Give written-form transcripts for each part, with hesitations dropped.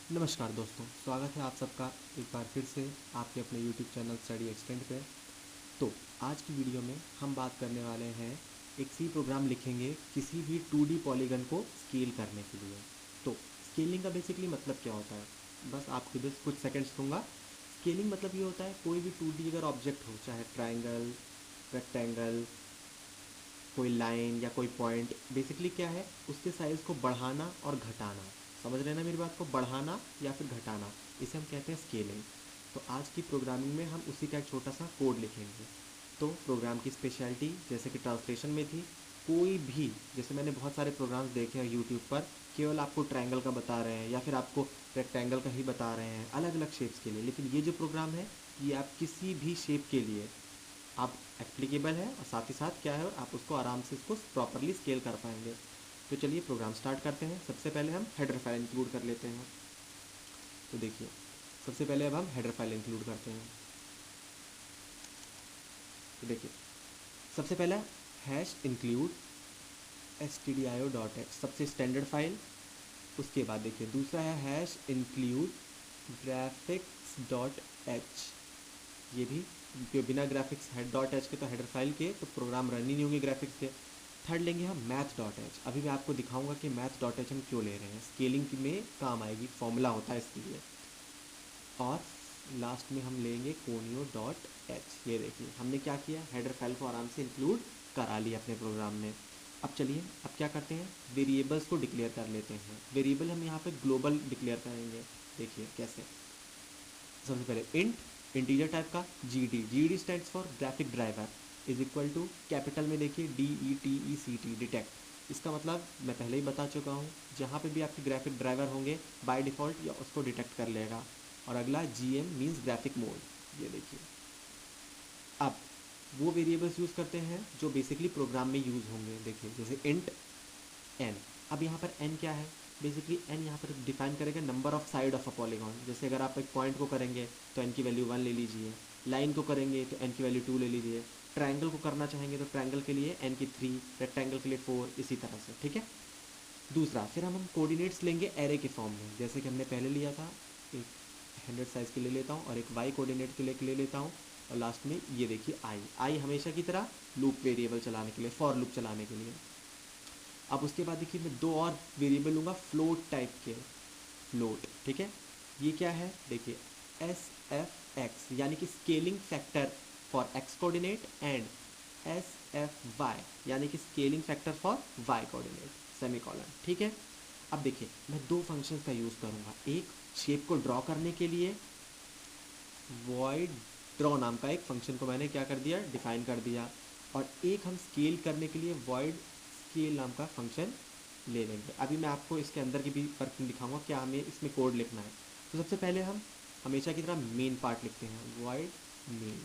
नमस्कार दोस्तों, स्वागत है आप सबका एक बार फिर से आपके अपने YouTube चैनल स्टडी एक्सटेंड पे। तो आज की वीडियो में हम बात करने वाले हैं एक सी प्रोग्राम लिखेंगे किसी भी 2D पॉलीगन को स्केल करने के लिए। तो स्केलिंग का बेसिकली मतलब क्या होता है, बस आपको बस कुछ सेकंड्स दूंगा। स्केलिंग मतलब ये होता है कोई भी 2D अगर ऑब्जेक्ट हो, चाहे ट्राइंगल, रेक्टेंगल, कोई लाइन या कोई पॉइंट, बेसिकली क्या है उसके साइज़ को बढ़ाना और घटाना। समझ रहे ना मेरी बात को, बढ़ाना या फिर घटाना, इसे हम कहते हैं स्केलिंग। तो आज की प्रोग्रामिंग में हम उसी का एक छोटा सा कोड लिखेंगे। तो प्रोग्राम की स्पेशलिटी जैसे कि ट्रांसलेशन में थी, कोई भी, जैसे मैंने बहुत सारे प्रोग्राम्स देखे हैं यूट्यूब पर, केवल आपको ट्रायंगल का बता रहे हैं या फिर आपको रेक्टेंगल का ही बता रहे हैं अलग अलग शेप्स के लिए, लेकिन ये जो प्रोग्राम है ये आप किसी भी शेप के लिए आप एप्लीकेबल है और साथ ही साथ क्या है आप उसको आराम से इसको प्रॉपरली स्केल कर पाएंगे। तो चलिए प्रोग्राम स्टार्ट करते हैं। सबसे पहले हम हेडर फाइल इंक्लूड कर लेते हैं। तो देखिए, सबसे पहले अब हम हेडर फाइल इंक्लूड करते हैं। तो देखिए, सबसे पहला हैश इंक्लूड stdio.h, सबसे स्टैंडर्ड फाइल। उसके बाद देखिए दूसरा है hash include graphics dot H, ये भी बिना ग्राफिक्स हेड डॉट एच के तो हेडर फाइल के तो प्रोग्राम रन ही नहीं होंगे ग्राफिक्स के। थर्ड लेंगे हम मैथ डॉट एच। अभी मैं आपको दिखाऊंगा कि मैथ डॉट एच हम क्यों ले रहे हैं, स्केलिंग में काम आएगी, फॉर्मूला होता है इसके लिए। और लास्ट में हम लेंगे कोनियो डॉट एच। ये देखिए हमने क्या किया, हेडर फाइल को आराम से इंक्लूड करा लिया अपने प्रोग्राम में। अब चलिए अब क्या करते हैं, वेरिएबल्स को डिक्लेयर कर लेते हैं। वेरिएबल हम यहाँ पे ग्लोबल डिक्लेयर करेंगे। देखिए कैसे, सबसे पहले इंट, इंटीजर टाइप का, G D stands for graphic driver, is equal to capital में देखिए DETECT, डिटेक्ट। इसका मतलब मैं पहले ही बता चुका हूँ, जहाँ पे भी आपके ग्राफिक ड्राइवर होंगे बाय डिफ़ॉल्ट या उसको डिटेक्ट कर लेगा। और अगला GM मीन्स ग्राफिक मोड। ये देखिए, अब वो वेरिएबल्स यूज़ करते हैं जो बेसिकली प्रोग्राम में यूज़ होंगे। देखिए जैसे इंट एन। अब यहाँ पर एन क्या है, बेसिकली एन यहाँ पर डिफाइन करेगा number of side of a polygon. जैसे अगर आप एक पॉइंट को करेंगे तो एन की वैल्यू 1 ले लीजिए, लाइन को करेंगे तो एन की वैल्यू 2 ले लीजिए, ट्रायंगल को करना चाहेंगे तो ट्रायंगल के लिए एन की 3, रेक्टेंगल के लिए 4, इसी तरह से। ठीक है। दूसरा फिर हम कोऑर्डिनेट्स लेंगे एरे के फॉर्म में, जैसे कि हमने पहले लिया था। एक 100 साइज़ के ले लेता हूँ और एक वाई कोऑर्डिनेट के लिए ले लेता हूँ, और लास्ट में ये देखिए आई हमेशा की तरह लूप वेरिएबल चलाने के लिए, फॉर लूप चलाने के लिए। अब उसके बाद देखिए मैं दो और वेरिएबल लूँगा फ्लोट टाइप के, फ्लोट। ठीक है, ये क्या है देखिए, SFX यानी कि scaling factor for x coordinate, and SFY यानी कि scaling factor for y coordinate, semicolon. ठीक है। अब देखिए मैं दो फंक्शंस का यूज़ करूँगा, एक शेप को ड्रॉ करने के लिए वॉइड ड्रॉ नाम का एक फंक्शन को मैंने क्या कर दिया, डिफाइन कर दिया, और एक हम स्केल करने के लिए वॉइड स्केल नाम का फंक्शन ले लेंगे। अभी मैं आपको इसके अंदर की भी वर्किंग दिखाऊंगा क्या हमें इसमें कोड लिखना है। तो सबसे पहले हम हमेशा की तरह मेन पार्ट लिखते हैं, वॉइड मेन।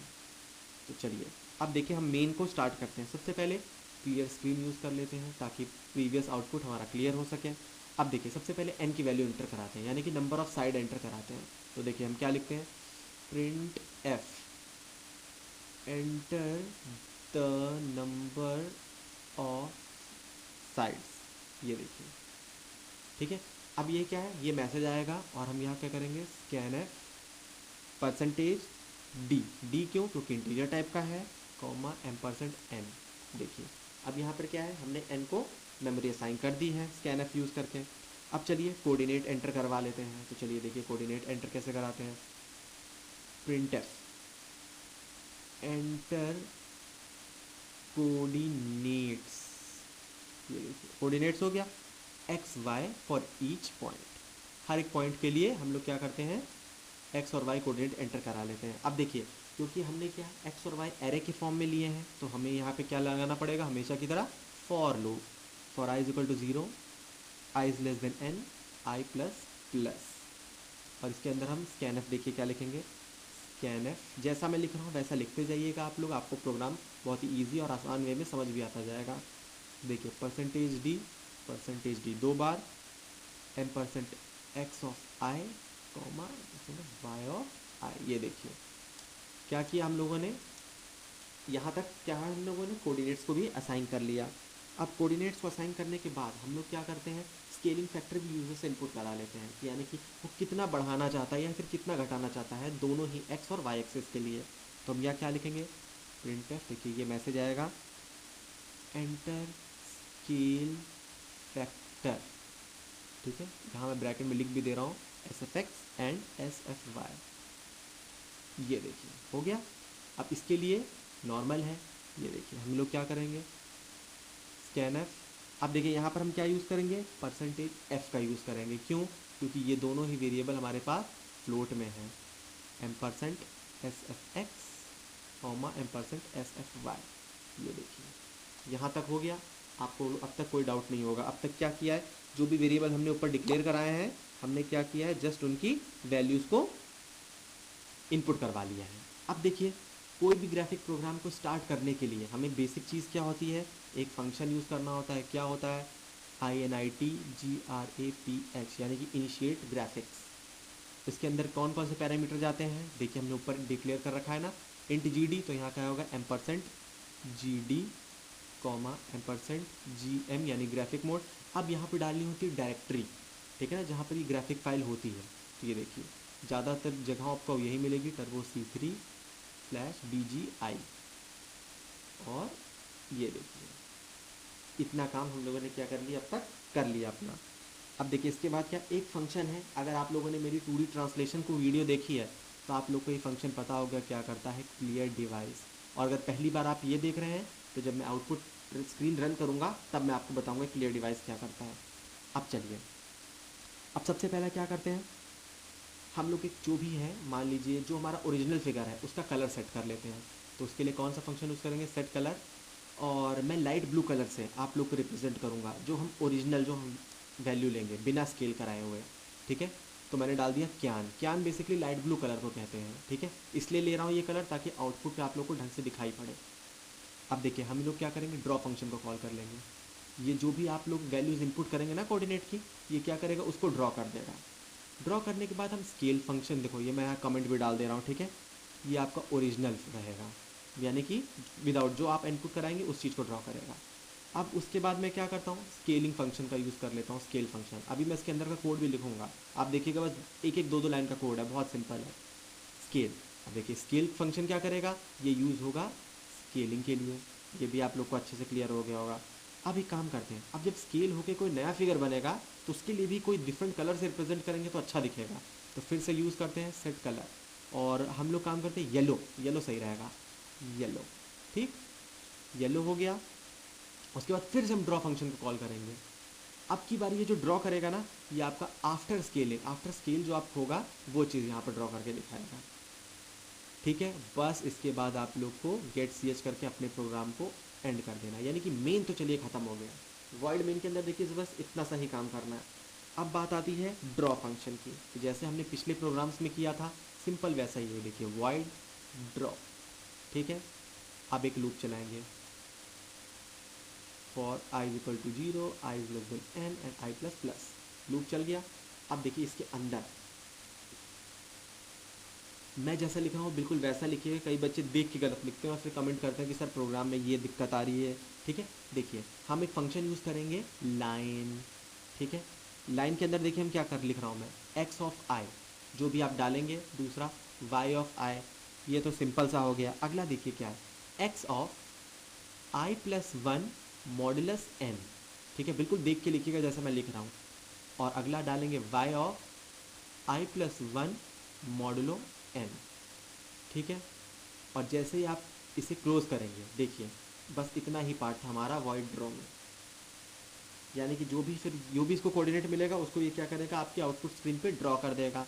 तो चलिए अब देखिए हम मेन को स्टार्ट करते हैं। सबसे पहले क्लियर स्क्रीन यूज़ कर लेते हैं ताकि प्रीवियस आउटपुट हमारा क्लियर हो सके। अब देखिए सबसे पहले n की वैल्यू एंटर कराते हैं, यानी कि नंबर ऑफ साइड एंटर कराते हैं। तो देखिए हम क्या लिखते हैं, print F enter the number of sides. ये देखिए, ठीक है। अब ये क्या है, ये मैसेज आएगा और हम यहाँ क्या करेंगे, scan F percentage D, D क्यों, क्योंकि इंटीजर टाइप का है, कॉमा %n। देखिए अब यहाँ पर क्या है, हमने n को मेमोरी असाइन कर दी है स्कैन एफ यूज़ करके। अब चलिए कोऑर्डिनेट एंटर करवा लेते हैं। तो चलिए देखिए कोऑर्डिनेट एंटर कैसे कराते हैं, प्रिंट एफ एंटर कोऑर्डिनेट्स। ये देखिए कोऑर्डिनेट्स हो गया, x y for each point. हर एक पॉइंट के लिए हम लोग क्या करते हैं, एक्स और वाई कोऑर्डिनेट एंटर करा लेते हैं। अब देखिए क्योंकि हमने क्या एक्स और वाई एरे के फॉर्म में लिए हैं, तो हमें यहाँ पे क्या लगाना पड़ेगा, हमेशा की तरह for loop, for i is equal to 0, i is less than n, i plus plus. और इसके अंदर हम स्कैन एफ देखिए क्या लिखेंगे, स्कैन एफ जैसा मैं लिख रहा हूँ वैसा लिखते जाइएगा आप लोग, आपको प्रोग्राम बहुत ही ईजी और आसान वे में समझ भी आता जाएगा। देखिए परसेंटेज डी 2 बार, m% x of i, comma y of i. ये देखिए क्या किया हम लोगों ने, यहाँ तक क्या है, हम लोगों ने कोऑर्डिनेट्स को भी असाइन कर लिया। अब कोऑर्डिनेट्स को असाइन करने के बाद हम लोग क्या करते हैं, स्केलिंग फैक्टर भी यूजर से इनपुट करा लेते हैं कि यानी कि वो कितना बढ़ाना चाहता है या फिर कितना घटाना चाहता है, दोनों ही एक्स और वाई एक्सिस के लिए। तो हम यहाँ क्या लिखेंगे, प्रिंटफ, देखिए ये मैसेज आएगा, एंटर स्केल फैक्टर, ठीक है। यहाँ मैं ब्रैकेट में लिख भी दे रहा हूँ S F X and S F Y, ये देखिए हो गया। अब इसके लिए नॉर्मल है, ये देखिए हम लोग क्या करेंगे, स्कैन एफ। अब देखिए यहाँ पर हम क्या यूज़ करेंगे, परसेंटेज एफ का यूज़ करेंगे, क्यों, क्योंकि ये दोनों ही वेरिएबल हमारे पास फ्लोट में है, M percent S F X comma M percent S F Y. ये देखिए यहाँ तक हो गया, आपको अब तक कोई डाउट नहीं होगा। अब तक क्या किया है, जो भी वेरिएबल हमने ऊपर डिक्लेयर कराए हैं, हमने क्या किया है, जस्ट उनकी वैल्यूज़ को इनपुट करवा लिया है। अब देखिए कोई भी ग्राफिक प्रोग्राम को स्टार्ट करने के लिए हमें बेसिक चीज़ क्या होती है, एक फंक्शन यूज़ करना होता है, क्या होता है, INIT GRAPH, यानी कि इनिशिएट ग्राफिक्स। इसके अंदर कौन कौन से पैरामीटर जाते हैं, देखिए हमने ऊपर डिक्लेयर कर रखा है ना, इंट GD, तो यहाँ क्या होगा M percent GD comma M percent GM यानी ग्राफिक मोड। अब यहाँ पर डालनी होती है डायरेक्टरी, ठीक है ना, जहाँ पर ये ग्राफिक फाइल होती है। तो ये देखिए ज़्यादातर जगह आपको यही मिलेगी, टर्बो C3/BGI, और ये देखिए इतना काम हम लोगों ने क्या कर लिया, अब तक कर लिया अपना। अब देखिए इसके बाद क्या, एक फंक्शन है, अगर आप लोगों ने मेरी 2D ट्रांसलेशन को वीडियो देखी है तो आप लोग को ये फंक्शन पता होगा क्या करता है, क्लियर डिवाइस। और अगर पहली बार आप ये देख रहे हैं तो जब मैं आउटपुट स्क्रीन रन करूँगा तब मैं आपको बताऊँगा क्लियर डिवाइस क्या करता है। अब चलिए, अब सबसे पहला क्या करते हैं, हम लोग एक जो भी है, मान लीजिए जो हमारा ओरिजिनल फिगर है उसका कलर सेट कर लेते हैं। तो उसके लिए कौन सा फंक्शन यूज़ करेंगे, सेट कलर, और मैं लाइट ब्लू कलर से आप लोग को रिप्रेजेंट करूँगा, जो हम ओरिजिनल जो हम वैल्यू लेंगे बिना स्केल कराए हुए, ठीक है। तो मैंने डाल दिया cyan, cyan basically light blue colour को कहते हैं, ठीक है। इसलिए ले रहा हूँ ये कलर ताकि आउटपुट पे आप लोग को ढंग से दिखाई पड़े। अब देखिए हम लोग क्या करेंगे, ड्रॉ फंक्शन को कॉल कर लेंगे। ये जो भी आप लोग वैल्यूज़ इनपुट करेंगे ना कोऑर्डिनेट की, ये क्या करेगा, उसको ड्रॉ कर देगा। ड्रॉ करने के बाद हम स्केल फंक्शन, देखो ये मैं यहाँ कमेंट भी डाल दे रहा हूँ, ठीक है, ये आपका ओरिजिनल रहेगा, यानी कि विदाउट जो आप इनपुट कराएंगे उस चीज़ को ड्रॉ करेगा। अब उसके बाद मैं क्या करता हूँ, स्केलिंग फंक्शन का यूज़ कर लेता हूँ, स्केल फंक्शन। अभी मैं इसके अंदर का कोड भी लिखूँगा, आप देखिएगा बस एक एक दो दो लाइन का कोड है, बहुत सिंपल है। स्केल, अब देखिए स्केल फंक्शन क्या करेगा, ये यूज़ होगा स्केलिंग के लिए, ये भी आप लोग को अच्छे से क्लियर हो गया होगा। अब एक काम करते हैं, अब जब स्केल होके कोई नया फिगर बनेगा तो उसके लिए भी कोई डिफरेंट कलर से रिप्रेजेंट करेंगे तो अच्छा दिखेगा। तो फिर से यूज़ करते हैं सेट कलर, और हम लोग काम करते हैं येलो, येलो सही रहेगा, येलो, ठीक, येलो हो गया। उसके बाद फिर से हम ड्रॉ फंक्शन को कॉल करेंगे। अब की बारी ये जो ड्रॉ करेगा ना, ये आपका आफ्टर स्केलिंग, आफ्टर स्केल जो आप होगा वो चीज़ यहाँ पर ड्रॉ करके दिखाएगा, ठीक है। बस इसके बाद आप लोग को गेट ch करके अपने प्रोग्राम को एंड कर देना, यानी कि मेन तो चलिए ख़त्म हो गया। वॉइड मेन के अंदर देखिए बस इतना सा ही काम करना है। अब बात आती है ड्रॉ फंक्शन की, तो जैसे हमने पिछले प्रोग्राम्स में किया था सिंपल वैसा ही है, देखिए वॉइड ड्रॉ, ठीक है। अब एक लूप चलाएंगे, for i equal to 0, i is less than n and i plus plus, loop चल गया। अब देखिए इसके अंदर मैं जैसा लिख रहा हूँ बिल्कुल वैसा लिखिए, कई बच्चे देख के गलत लिखते हैं और फिर कमेंट करते हैं कि सर प्रोग्राम में ये दिक्कत आ रही है, ठीक है। देखिए हम एक फंक्शन यूज़ करेंगे लाइन, ठीक है। लाइन के अंदर देखिए हम क्या कर लिख रहा हूँ मैं, एक्स ऑफ आई, जो भी आप डालेंगे, दूसरा वाई ऑफ आई, ये तो सिंपल सा हो गया। अगला देखिए क्या है, X of i plus 1 modulus N, ठीक है, बिल्कुल देख के लिखिएगा जैसा मैं लिख रहा हूँ। और अगला डालेंगे Y of i plus 1 modulo N, ठीक है। और जैसे ही आप इसे क्लोज करेंगे, देखिए बस इतना ही पार्ट था हमारा वॉइड ड्रॉ में, यानी कि जो भी फिर जो भी इसको कोऑर्डिनेट मिलेगा उसको ये क्या करेगा, आपकी आउटपुट स्क्रीन पे ड्रॉ कर देगा।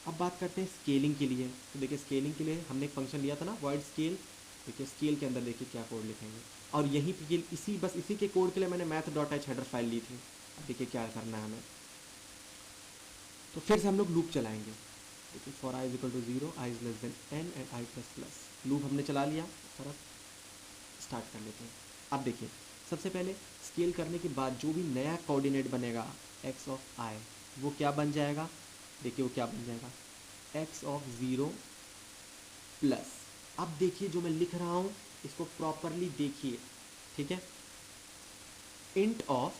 अब बात करते हैं स्केलिंग के लिए, तो देखिए स्केलिंग के लिए हमने एक फंक्शन लिया था ना वॉइड स्केल, देखिए स्केल के अंदर देखिए क्या कोड लिखेंगे, और यहीं पे इसी बस इसी के कोड के लिए मैंने math.h हेडर फाइल ली थी। अब देखिए क्या करना है हमें, तो फिर से हम लोग लूप चलाएंगे, देखिए for i is equal to 0, i is less than n and i plus plus, loop हमने चला लिया। तरफ स्टार्ट कर लेते हैं। अब देखिए सबसे पहले स्केल करने के बाद जो भी नया कोऑर्डिनेट बनेगा x ऑफ i, वो क्या बन जाएगा, देखिए वो क्या बन जाएगा, x ऑफ 0 प्लस, अब देखिए जो मैं लिख रहा हूँ इसको प्रॉपरली देखिए, ठीक है, int of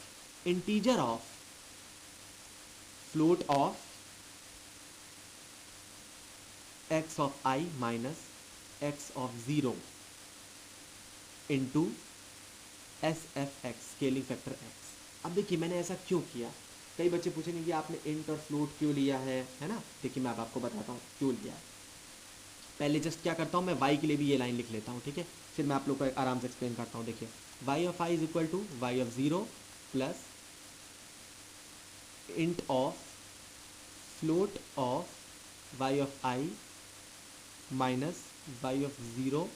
integer of float of x of i minus x of zero into S F x scaling factor x. अब देखिए मैंने ऐसा क्यों किया, कई बच्चे पूछेंगे कि आपने इंट और फ्लोट क्यों लिया है ना। देखिए मैं अब आपको बताता हूँ क्यों लिया है। पहले जस्ट क्या करता हूँ, मैं y के लिए भी ये लाइन लिख लेता हूँ, ठीक है, फिर मैं आप लोग को आराम से एक्सप्लेन करता हूँ। देखिए y of i is equal to Y of zero plus int of float of y of i minus Y of zero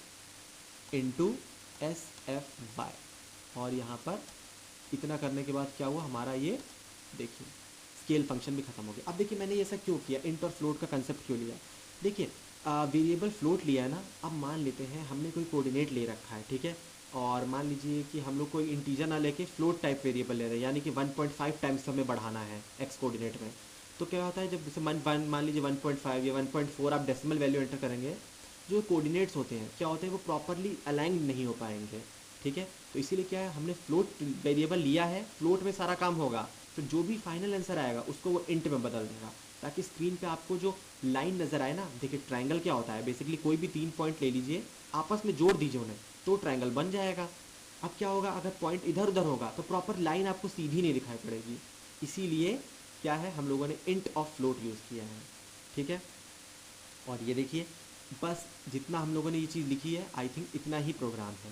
into S F Y. और यहाँ पर इतना करने के बाद क्या हुआ हमारा, ये देखिए स्केल फंक्शन भी खत्म हो गया। अब देखिए मैंने ये ऐसा क्यों किया, इंट और फ्लोट का कंसेप्ट क्यों लिया। देखिए वेरिएबल फ्लोट लिया है ना, अब मान लेते हैं हमने कोई कोऑर्डिनेट ले रखा है, ठीक है, और मान लीजिए कि हम लोग कोई इंटीजर ना लेके फ्लोट टाइप वेरिएबल ले रहे हैं, यानी कि 1.5 टाइम्स हमें बढ़ाना है एक्स कोऑर्डिनेट में। तो क्या होता है, जब जैसे मान लीजिए 1.5 या 1.4 आप डेसिमल वैल्यू एंटर करेंगे, जो कोऑर्डिनेट्स होते हैं क्या होते हैं वो प्रॉपरली अलाइन नहीं हो पाएंगे, ठीक है। तो इसीलिए क्या है, हमने फ्लोट वेरिएबल लिया है, फ्लोट में सारा काम होगा, तो जो भी फाइनल आंसर आएगा उसको वो इंट में बदल देगा, ताकि स्क्रीन पे आपको जो लाइन नज़र आए ना। देखिए ट्रायंगल क्या होता है, बेसिकली कोई भी 3 पॉइंट ले लीजिए, आपस में जोड़ दीजिए उन्हें, तो ट्रायंगल बन जाएगा। अब क्या होगा, अगर पॉइंट इधर उधर होगा तो प्रॉपर लाइन आपको सीधी नहीं दिखाई पड़ेगी, इसीलिए क्या है हम लोगों ने इंट ऑफ फ्लोट यूज़ किया है, ठीक है। और ये देखिए बस जितना हम लोगों ने ये चीज़ लिखी है, आई थिंक इतना ही प्रोग्राम है,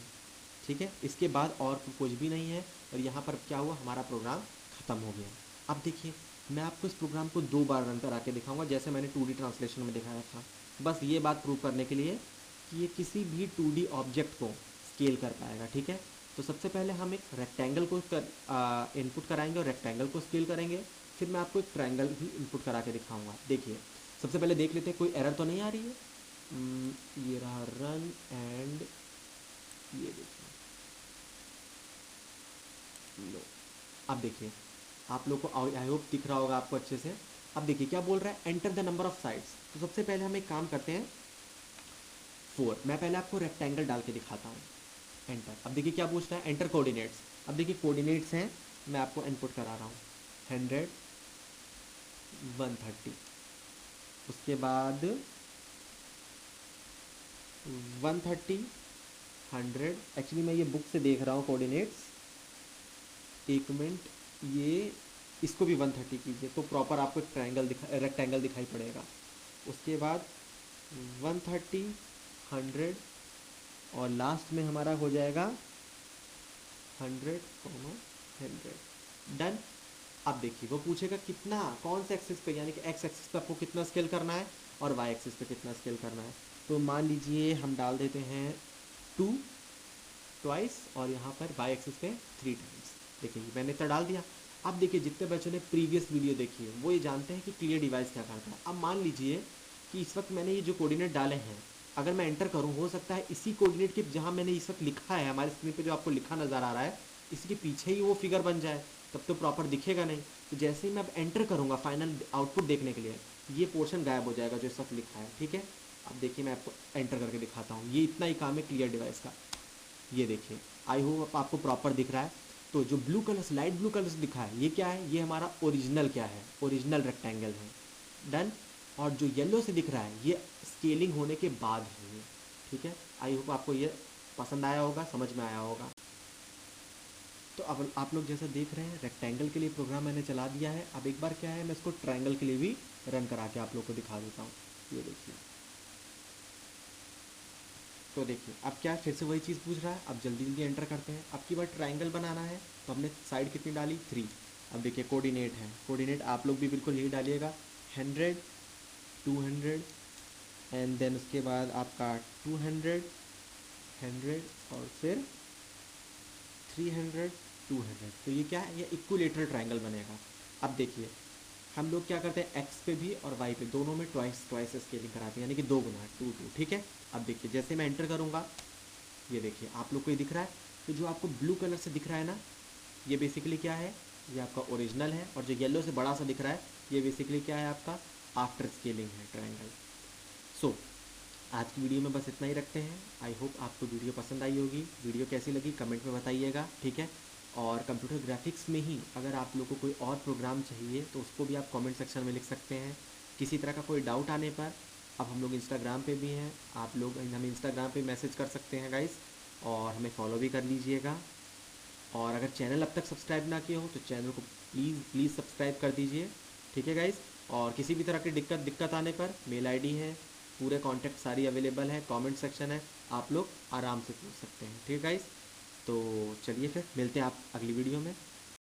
ठीक है, इसके बाद और कुछ भी नहीं है। और यहाँ पर क्या हुआ, हमारा प्रोग्राम ख़त्म हो गया। अब देखिए मैं आपको इस प्रोग्राम को 2 बार रन करा के दिखाऊंगा, जैसे मैंने 2D ट्रांसलेशन में दिखाया था, बस ये बात प्रूव करने के लिए कि ये किसी भी 2D ऑब्जेक्ट को स्केल कर पाएगा, ठीक है। तो सबसे पहले हम एक रेक्टेंगल को इनपुट कराएंगे और रेक्टेंगल को स्केल करेंगे, फिर मैं आपको एक ट्रायंगल भी इनपुट करा के दिखाऊंगा। देखिए सबसे पहले देख लेते हैं कोई एरर तो नहीं आ रही है। ये रहा रन एंड ये देखिए लो। अब देखिए आप लोग को आई होप दिख रहा होगा आपको अच्छे से। अब देखिए क्या बोल रहा है, enter the number of sides. तो सबसे पहले हम एक काम करते हैं 4, मैं पहले आपको रेक्टेंगल डाल के दिखाता हूँ, एंटर। अब देखिए क्या पूछ रहा है, एंटर कोऑर्डिनेट्स। अब देखिए कोऑर्डिनेट्स हैं, मैं आपको इनपुट करा रहा हूँ 100 130, उसके बाद 130 100। एक्चुअली मैं ये बुक से देख रहा हूँ कोऑर्डिनेट्स, एक मिनट, ये इसको भी 130 कीजिए तो प्रॉपर आपको एक रेक्टेंगल दिखाई पड़ेगा। उसके बाद 130 100 और लास्ट में हमारा हो जाएगा 100 100 डन। अब देखिए वो पूछेगा कितना, कौन से एक्सिस पे, यानी कि एक्स एक्सिस पे आपको कितना स्केल करना है और वाई एक्सिस पे कितना स्केल करना है। तो मान लीजिए हम डाल देते हैं 2 ट्वाइस और यहाँ पर वाई एक्सिस पे 3 टाइम्स। देखिए मैंने तो डाल दिया। अब देखिए जितने बच्चों ने प्रीवियस वीडियो देखी है वो ये जानते हैं कि क्लियर डिवाइस क्या करता है। अब मान लीजिए कि इस वक्त मैंने ये जो कोऑर्डिनेट डाले हैं, अगर मैं एंटर करूँ, हो सकता है इसी कोऑर्डिनेट के जहाँ मैंने इस वक्त लिखा है, हमारे स्क्रीन पे जो आपको लिखा नज़र आ रहा है, इसी के पीछे ही वो फिगर बन जाए, तब तो प्रॉपर दिखेगा नहीं। तो जैसे ही मैं अब एंटर करूँगा फाइनल आउटपुट देखने के लिए, ये पोर्शन गायब हो जाएगा जो इस वक्त लिखा है, ठीक है। अब देखिए मैं आपको एंटर करके दिखाता हूँ, ये इतना ही काम है क्लियर डिवाइस का। ये देखिए आई होप आपको प्रॉपर दिख रहा है। तो जो blue colour light blue colour से दिखा है, ये क्या है, ये हमारा ओरिजिनल क्या है, ओरिजिनल रेक्टेंगल है, डन। और जो येलो से दिख रहा है ये स्केलिंग होने के बाद है ये, ठीक है। आई होप आपको ये पसंद आया होगा, समझ में आया होगा। तो अब आप लोग जैसा देख रहे हैं रेक्टेंगल के लिए प्रोग्राम मैंने चला दिया है। अब एक बार क्या है, मैं इसको ट्रायंगल के लिए भी रन करा के आप लोग को दिखा देता हूँ। ये देखिए, तो देखिए अब क्या है, फिर से वही चीज़ पूछ रहा है। अब जल्दी जल्दी एंटर करते हैं। अब की बार ट्रायंगल बनाना है, तो हमने साइड कितनी डाली, 3। अब देखिए कोऑर्डिनेट है, कोऑर्डिनेट आप लोग भी बिल्कुल यही डालिएगा, 100 200 एंड देन उसके बाद आपका 200 100 और फिर 300 200। तो ये क्या है, ये इक्विलेटरल ट्रायंगल बनेगा। अब देखिए हम लोग क्या करते हैं, एक्स पे भी और वाई पे दोनों में ट्वाइस स्केलिंग कराते हैं, यानी कि 2 गुना 2 2, ठीक है। अब देखिए जैसे मैं एंटर करूँगा, ये देखिए आप लोग को ये दिख रहा है। तो जो आपको ब्लू कलर से दिख रहा है ना, ये बेसिकली क्या है, ये आपका ओरिजिनल है। और जो येलो से बड़ा सा दिख रहा है, ये बेसिकली क्या है, आपका आफ्टर स्केलिंग है ट्रायंगल। सो आज की वीडियो में बस इतना ही रखते हैं। आई होप आपको वीडियो पसंद आई होगी। वीडियो कैसी लगी कमेंट में बताइएगा, ठीक है। और कंप्यूटर ग्राफिक्स में ही अगर आप लोग को कोई और प्रोग्राम चाहिए तो उसको भी आप कमेंट सेक्शन में लिख सकते हैं। किसी तरह का कोई डाउट आने पर अब हम लोग इंस्टाग्राम पे भी हैं, आप लोग हमें इंस्टाग्राम पे मैसेज कर सकते हैं गाइस, और हमें फॉलो भी कर लीजिएगा। और अगर चैनल अब तक सब्सक्राइब ना किया हो तो चैनल को प्लीज़ प्लीज़ सब्सक्राइब कर दीजिए, ठीक है गाइस। और किसी भी तरह की दिक्कत आने पर मेल आईडी है, पूरे कॉन्टैक्ट सारी अवेलेबल है, कमेंट सेक्शन है, आप लोग आराम से पूछ सकते हैं, ठीक है गाइस। तो चलिए फिर मिलते हैं आप अगली वीडियो में।